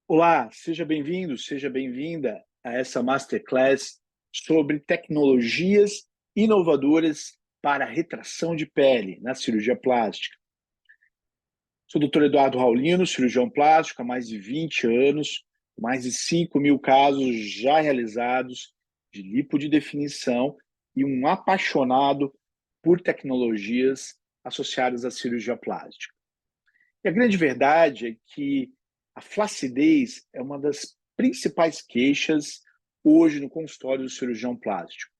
Olá, seja bem-vindo, seja bem-vinda a essa masterclass sobre tecnologias inovadoras para retração de pele na cirurgia plástica. Sou o Dr. Eduardo Raulino, cirurgião plástico há mais de 20 anos, mais de 5.000 casos já realizados de lipo de definição e um apaixonado por tecnologias associadas à cirurgia plástica. E a grande verdade é que a flacidez é uma das principais queixas hoje no consultório do cirurgião plástico.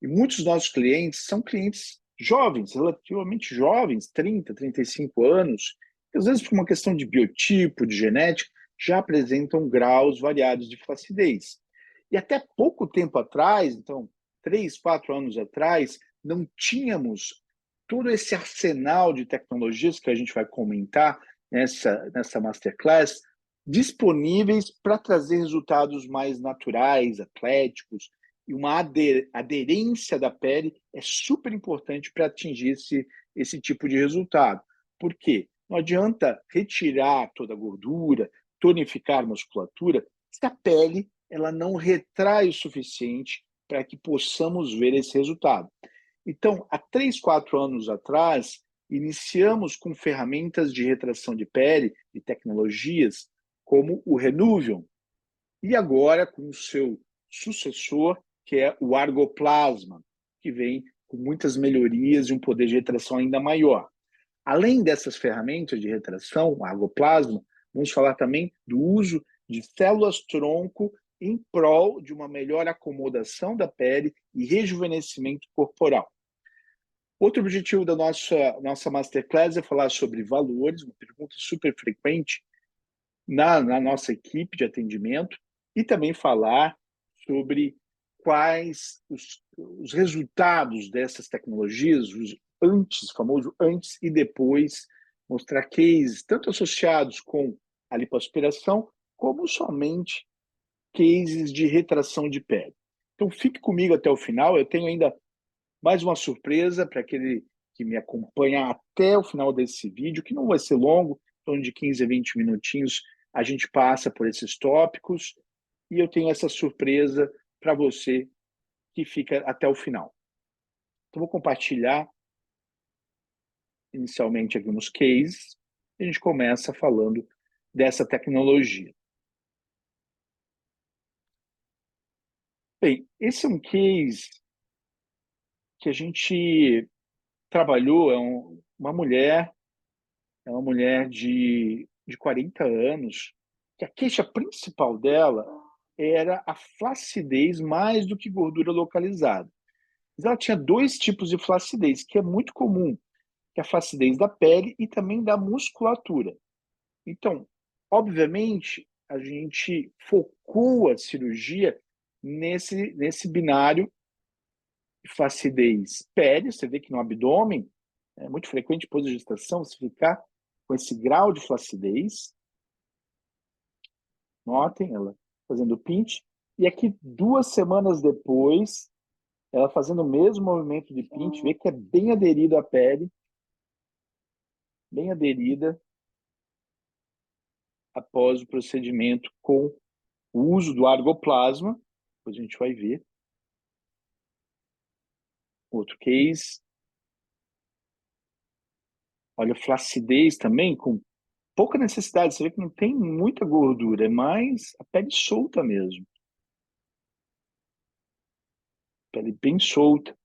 E muitos dos nossos clientes são clientes jovens, relativamente jovens, 30, 35 anos, que às vezes por uma questão de biotipo, de genética, já apresentam graus variados de flacidez. E até pouco tempo atrás, então 3, 4 anos atrás, não tínhamos todo esse arsenal de tecnologias que a gente vai comentar nessa masterclass disponíveis para trazer resultados mais naturais, atléticos, e uma aderência da pele é super importante para atingir esse tipo de resultado. Por quê? Não adianta retirar toda a gordura, tonificar a musculatura, se a pele ela não retrai o suficiente para que possamos ver esse resultado. Então, há 3, 4 anos atrás, iniciamos com ferramentas de retração de pele e tecnologias como o Renuvium, e agora com o seu sucessor, que é o Argoplasma, que vem com muitas melhorias e um poder de retração ainda maior. Além dessas ferramentas de retração, o Argoplasma, vamos falar também do uso de células-tronco em prol de uma melhor acomodação da pele e rejuvenescimento corporal. Outro objetivo da nossa masterclass é falar sobre valores, uma pergunta super frequente na nossa equipe de atendimento, e também falar sobre quais os resultados dessas tecnologias, os antes, famoso antes e depois, mostrar cases tanto associados com a lipoaspiração, como somente cases de retração de pele. Então fique comigo até o final, eu tenho ainda mais uma surpresa para aquele que me acompanha até o final desse vídeo, que não vai ser longo, em torno de 15 a 20 minutinhos, a gente passa por esses tópicos, e eu tenho essa surpresa para você que fica até o final. Então, vou compartilhar inicialmente aqui uns cases, e a gente começa falando dessa tecnologia. Bem, esse é um case que a gente trabalhou, é uma mulher de 40 anos, que a queixa principal dela era a flacidez mais do que gordura localizada. Mas ela tinha dois tipos de flacidez, que é muito comum, que é a flacidez da pele e também da musculatura. Então, obviamente, a gente focou a cirurgia nesse binário de flacidez pele. Você vê que no abdômen é muito frequente, depois da gestação, você ficar com esse grau de flacidez. Notem ela fazendo pinch. E aqui, 2 semanas depois, ela fazendo o mesmo movimento de pinch, vê que é bem aderido à pele, bem aderida após o procedimento com o uso do argoplasma. Depois a gente vai ver. Outro case. Olha, flacidez também, com pouca necessidade. Você vê que não tem muita gordura, é mais a pele solta mesmo. Pele bem solta.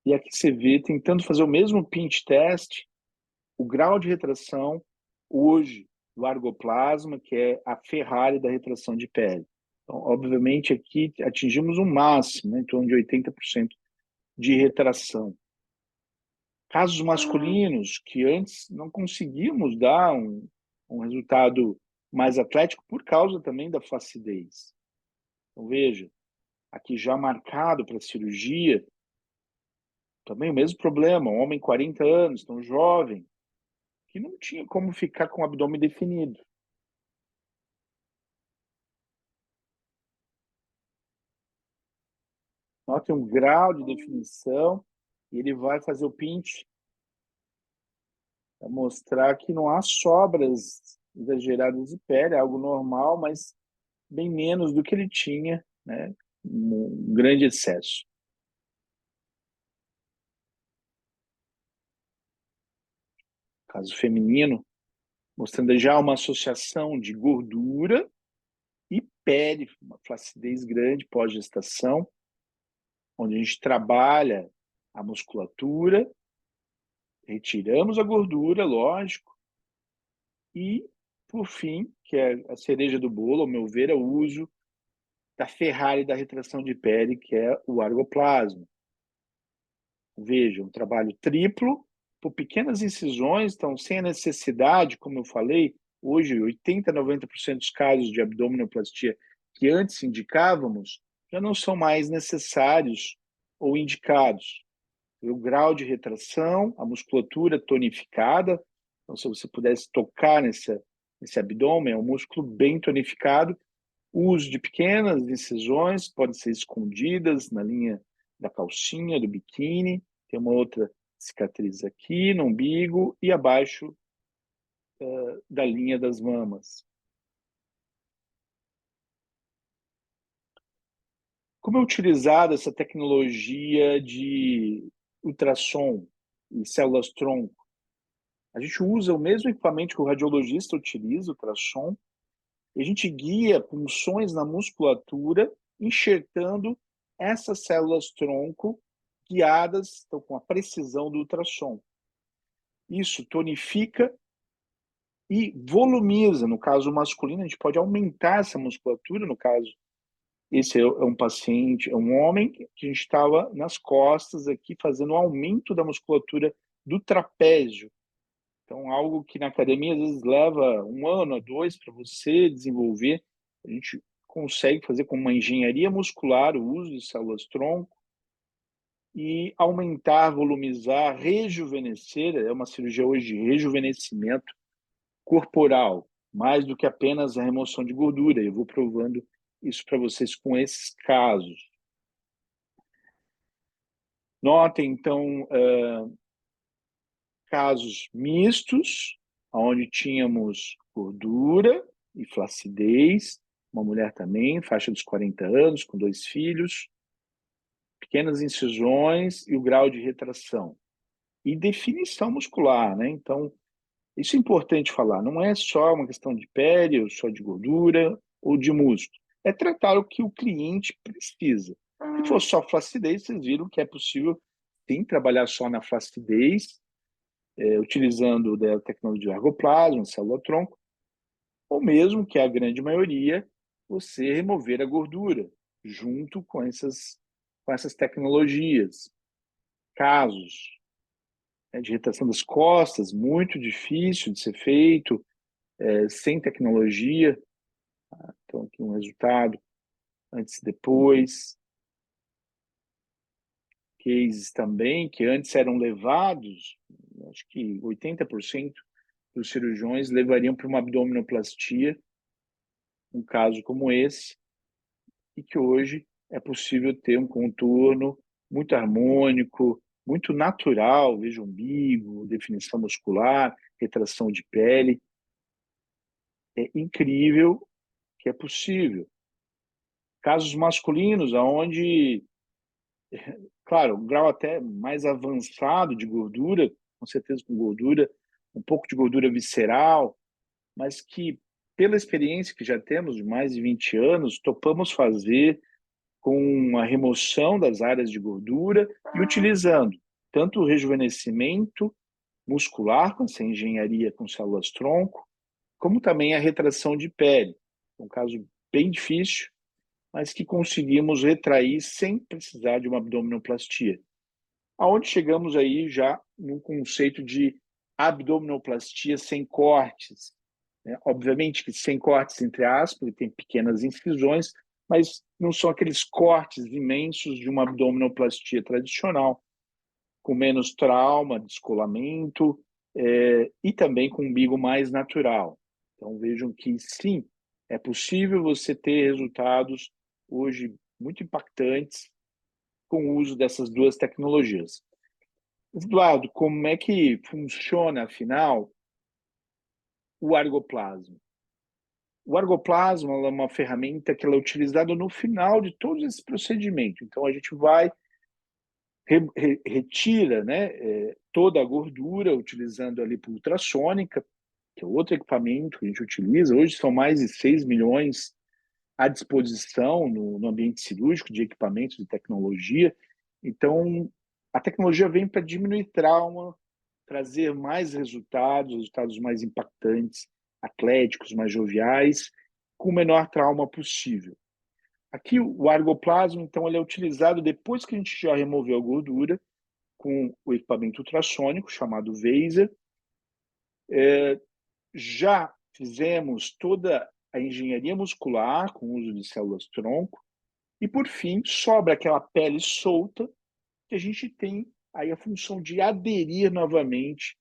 E aqui você vê, tentando fazer o mesmo pinch test, o grau de retração hoje do argoplasma, que é a Ferrari da retração de pele. Então, obviamente, aqui atingimos um máximo, né, em torno de 80% de retração. Casos masculinos que antes não conseguimos dar um resultado mais atlético por causa também da flacidez. Então, veja, aqui já marcado para cirurgia, também o mesmo problema, um homem 40 anos, tão jovem, que não tinha como ficar com o abdômen definido. Note um grau de definição, e ele vai fazer o pinch para mostrar que não há sobras exageradas de pele, é algo normal, mas bem menos do que ele tinha, né? Um grande excesso. Caso feminino, mostrando já uma associação de gordura e pele, uma flacidez grande pós-gestação, onde a gente trabalha a musculatura, retiramos a gordura, lógico, e, por fim, que é a cereja do bolo, ao meu ver, é o uso da Ferrari da retração de pele, que é o argoplasma. Veja, um trabalho triplo, por pequenas incisões, então sem a necessidade, como eu falei, hoje 80, 90% dos casos de abdominoplastia que antes indicávamos já não são mais necessários ou indicados. O grau de retração, a musculatura tonificada, então se você pudesse tocar nesse abdômen, é um músculo bem tonificado, o uso de pequenas incisões, podem ser escondidas na linha da calcinha, do biquíni. Tem uma outra cicatriz aqui no umbigo e abaixo da linha das mamas. Como é utilizada essa tecnologia de ultrassom e células-tronco? A gente usa o mesmo equipamento que o radiologista utiliza, o ultrassom, e a gente guia punções na musculatura, enxertando essas células-tronco guiadas, então, com a precisão do ultrassom. Isso tonifica e volumiza. No caso masculino, a gente pode aumentar essa musculatura. No caso, esse é um paciente, é um homem que a gente estava nas costas aqui fazendo um aumento da musculatura do trapézio. Então, algo que na academia às vezes leva 1 ano a 2 para você desenvolver, a gente consegue fazer com uma engenharia muscular o uso de células-tronco e aumentar, volumizar, rejuvenescer. É uma cirurgia hoje de rejuvenescimento corporal, mais do que apenas a remoção de gordura. Eu vou provando isso para vocês com esses casos. Notem, então, casos mistos, onde tínhamos gordura e flacidez, uma mulher também, faixa dos 40 anos, com 2 filhos, pequenas incisões e o grau de retração. E definição muscular, né? Então, isso é importante falar, não é só uma questão de pele, ou só de gordura, ou de músculo. É tratar o que o cliente precisa. Se for só flacidez, vocês viram que é possível, sim, trabalhar só na flacidez, utilizando a tecnologia ergoplasma, célula-tronco, ou mesmo, que é a grande maioria, você remover a gordura junto com essas tecnologias. Casos, né, de retração das costas, muito difícil de ser feito, sem tecnologia. Então, aqui um resultado antes e depois. Cases também que antes eram levados, acho que 80% dos cirurgiões levariam para uma abdominoplastia, um caso como esse, e que hoje é possível ter um contorno muito harmônico, muito natural, veja umbigo, definição muscular, retração de pele. É incrível que é possível. Casos masculinos, onde, claro, um grau até mais avançado de gordura, com certeza com gordura, um pouco de gordura visceral, mas que, pela experiência que já temos de mais de 20 anos, topamos fazer com a remoção das áreas de gordura e utilizando tanto o rejuvenescimento muscular, com essa engenharia com células-tronco, como também a retração de pele. Um caso bem difícil, mas que conseguimos retrair sem precisar de uma abdominoplastia. Aonde chegamos aí já no conceito de abdominoplastia sem cortes, né? Obviamente que sem cortes, entre aspas, ele tem pequenas incisões, mas não são aqueles cortes imensos de uma abdominoplastia tradicional, com menos trauma, descolamento, e também com um umbigo mais natural. Então vejam que sim, é possível você ter resultados hoje muito impactantes com o uso dessas duas tecnologias. Eduardo, como é que funciona, afinal, o argoplasma? O argoplasma é uma ferramenta que ela é utilizada no final de todo esse procedimento. Então, a gente vai, retira, né, toda a gordura utilizando a lipo ultrassônica, que é outro equipamento que a gente utiliza. Hoje são mais de 6 milhões à disposição no ambiente cirúrgico de equipamentos de tecnologia. Então, a tecnologia vem para diminuir trauma, trazer mais resultados, resultados mais impactantes, atléticos, mais joviais, com o menor trauma possível. Aqui, o argoplasma, então, ele é utilizado depois que a gente já removeu a gordura, com o equipamento ultrassônico, chamado Vaser. Já fizemos toda a engenharia muscular, com o uso de células-tronco, e, por fim, sobra aquela pele solta, que a gente tem aí a função de aderir novamente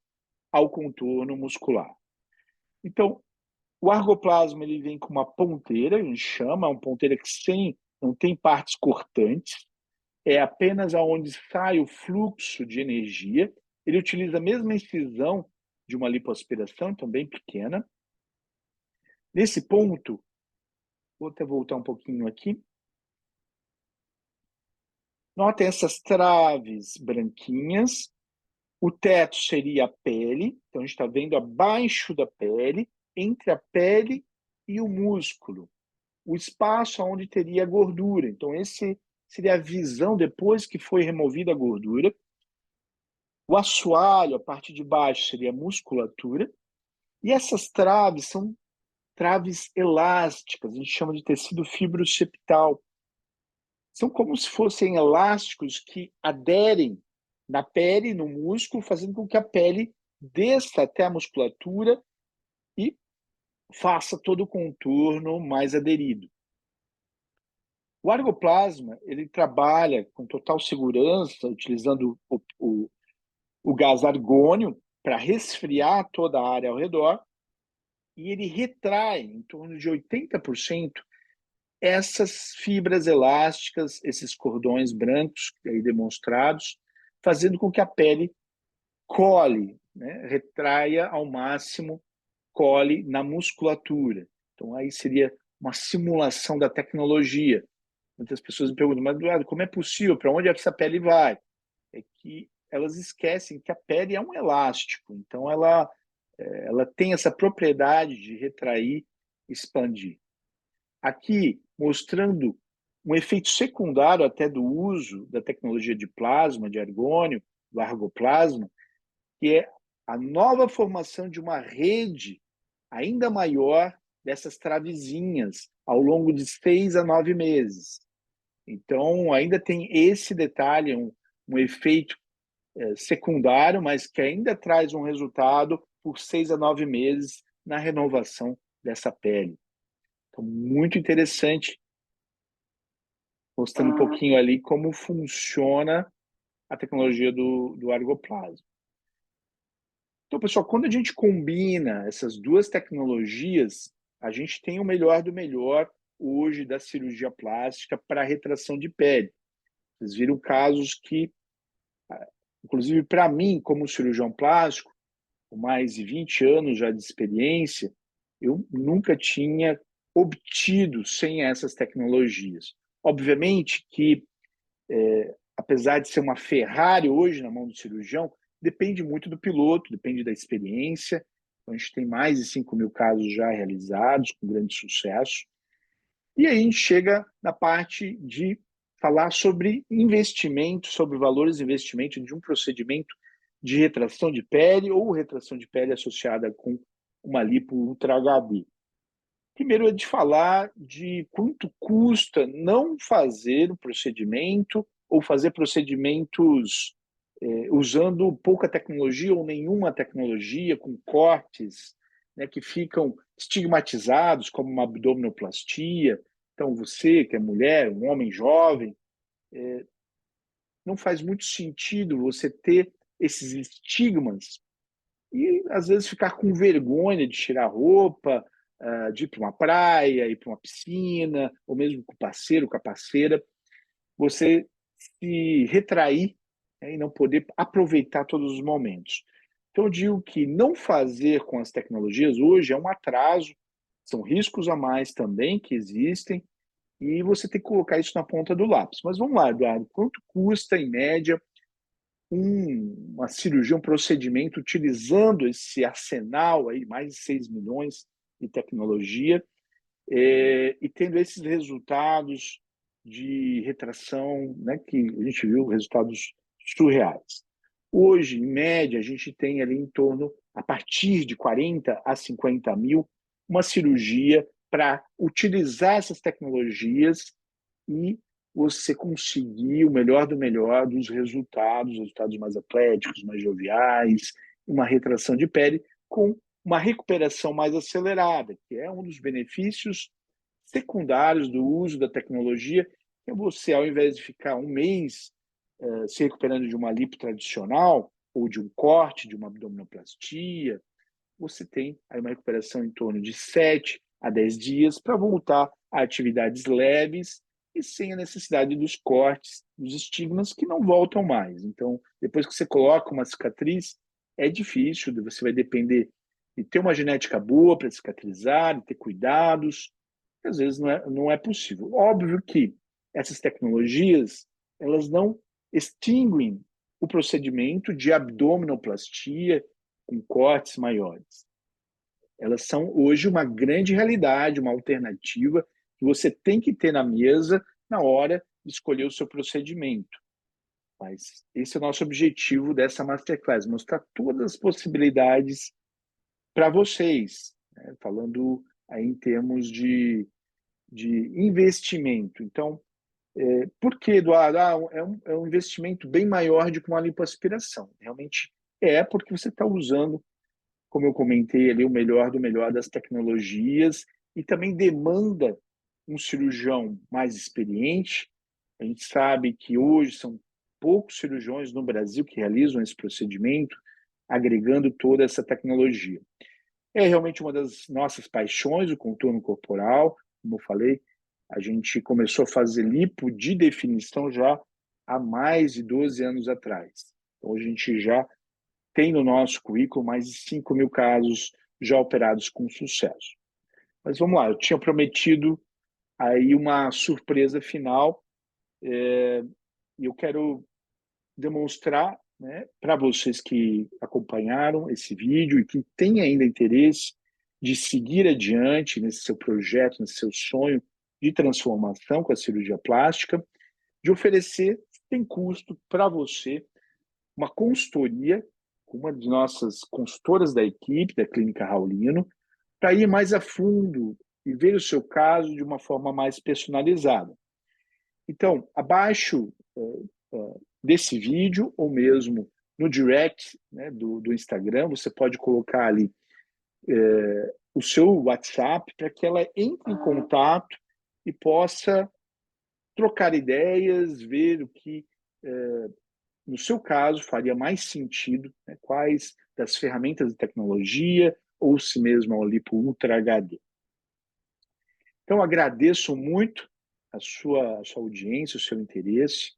ao contorno muscular. Então, o argoplasma ele vem com uma ponteira, a gente chama, uma ponteira que não tem partes cortantes, é apenas aonde sai o fluxo de energia. Ele utiliza a mesma incisão de uma lipoaspiração, então bem pequena. Nesse ponto, vou até voltar um pouquinho aqui. Notem essas traves branquinhas. O teto seria a pele, então a gente está vendo abaixo da pele, entre a pele e o músculo, o espaço onde teria a gordura. Então, esse seria a visão depois que foi removida a gordura. O assoalho, a parte de baixo, seria a musculatura. E essas traves são traves elásticas, a gente chama de tecido fibroseptal. São como se fossem elásticos que aderem na pele, no músculo, fazendo com que a pele desça até a musculatura e faça todo o contorno mais aderido. O argoplasma ele trabalha com total segurança, utilizando o gás argônio para resfriar toda a área ao redor, e ele retrai em torno de 80% essas fibras elásticas, esses cordões brancos aí demonstrados, fazendo com que a pele cole, né, retraia ao máximo, cole na musculatura. Então, aí seria uma simulação da tecnologia. Muitas pessoas me perguntam, mas Eduardo, como é possível? Para onde essa pele vai? É que elas esquecem que a pele é um elástico, então ela tem essa propriedade de retrair, expandir. Aqui, mostrando um efeito secundário até do uso da tecnologia de plasma, de argônio, do argoplasma, que é a nova formação de uma rede ainda maior dessas travezinhas ao longo de 6 a 9 meses. Então, ainda tem esse detalhe, um efeito secundário, mas que ainda traz um resultado por 6 a 9 meses na renovação dessa pele. Então, muito interessante, mostrando um pouquinho ali como funciona a tecnologia do argoplasma. Então, pessoal, quando a gente combina essas duas tecnologias, a gente tem o melhor do melhor hoje da cirurgia plástica para retração de pele. Vocês viram casos que, inclusive para mim, como cirurgião plástico, com mais de 20 anos já de experiência, eu nunca tinha obtido sem essas tecnologias. Obviamente que, apesar de ser uma Ferrari hoje na mão do cirurgião, depende muito do piloto, depende da experiência. Então, a gente tem mais de 5 mil casos já realizados, com grande sucesso. E aí a gente chega na parte de falar sobre investimento, sobre valores de investimento de um procedimento de retração de pele ou retração de pele associada com uma lipo Ultra HD. Primeiro é de falar de quanto custa não fazer o procedimento ou fazer procedimentos usando pouca tecnologia ou nenhuma tecnologia, com cortes, né, que ficam estigmatizados, como uma abdominoplastia. Então, você que é mulher, um homem jovem, não faz muito sentido você ter esses estigmas e, às vezes, ficar com vergonha de tirar a roupa, de ir para uma praia, ir para uma piscina, ou mesmo com o parceiro, com a parceira, você se retrair né, e não poder aproveitar todos os momentos. Então, eu digo que não fazer com as tecnologias hoje é um atraso, são riscos a mais também que existem, e você tem que colocar isso na ponta do lápis. Mas vamos lá, Eduardo, quanto custa, em média, uma cirurgia, um procedimento utilizando esse arsenal aí, mais de 6 milhões de tecnologia, e tendo esses resultados de retração, né, que a gente viu resultados surreais. Hoje, em média, a gente tem ali em torno, a partir de 40 a 50 mil, uma cirurgia para utilizar essas tecnologias e você conseguir o melhor do melhor dos resultados mais atléticos, mais joviais, uma retração de pele com uma recuperação mais acelerada, que é um dos benefícios secundários do uso da tecnologia, que é você, ao invés de ficar um mês se recuperando de uma lipo tradicional, ou de um corte, de uma abdominoplastia, você tem aí uma recuperação em torno de 7 a 10 dias para voltar a atividades leves e sem a necessidade dos cortes, dos estigmas que não voltam mais. Então, depois que você coloca uma cicatriz, é difícil, você vai depender de ter uma genética boa para cicatrizar, de ter cuidados, que às vezes não é possível. Óbvio que essas tecnologias, elas não extinguem o procedimento de abdominoplastia com cortes maiores. Elas são hoje uma grande realidade, uma alternativa que você tem que ter na mesa na hora de escolher o seu procedimento. Mas esse é o nosso objetivo dessa Masterclass, mostrar todas as possibilidades para vocês, né? Falando aí em termos de investimento. Então, por que, Eduardo? É um investimento bem maior do que uma lipoaspiração. Realmente porque você está usando, como eu comentei ali, o melhor do melhor das tecnologias e também demanda um cirurgião mais experiente. A gente sabe que hoje são poucos cirurgiões no Brasil que realizam esse procedimento, agregando toda essa tecnologia. É realmente uma das nossas paixões, o contorno corporal. Como eu falei, a gente começou a fazer lipo de definição já há mais de 12 anos atrás. Então, a gente já tem no nosso currículo mais de 5 mil casos já operados com sucesso. Mas vamos lá, eu tinha prometido aí uma surpresa final, e eu quero demonstrar, né, para vocês que acompanharam esse vídeo e que têm ainda interesse de seguir adiante nesse seu projeto, nesse seu sonho de transformação com a cirurgia plástica, de oferecer, sem custo, para você uma consultoria com uma de nossas consultoras da equipe, da Clínica Raulino, para ir mais a fundo e ver o seu caso de uma forma mais personalizada. Então, abaixo desse vídeo, ou mesmo no direct, né, do Instagram, você pode colocar ali o seu WhatsApp para que ela entre em contato e possa trocar ideias, ver o que, no seu caso, faria mais sentido, né, quais das ferramentas de tecnologia, ou se mesmo a Lipo Ultra HD. Então, agradeço muito a sua audiência, o seu interesse,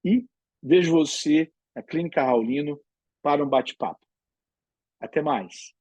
e vejo você na Clínica Raulino para um bate-papo. Até mais.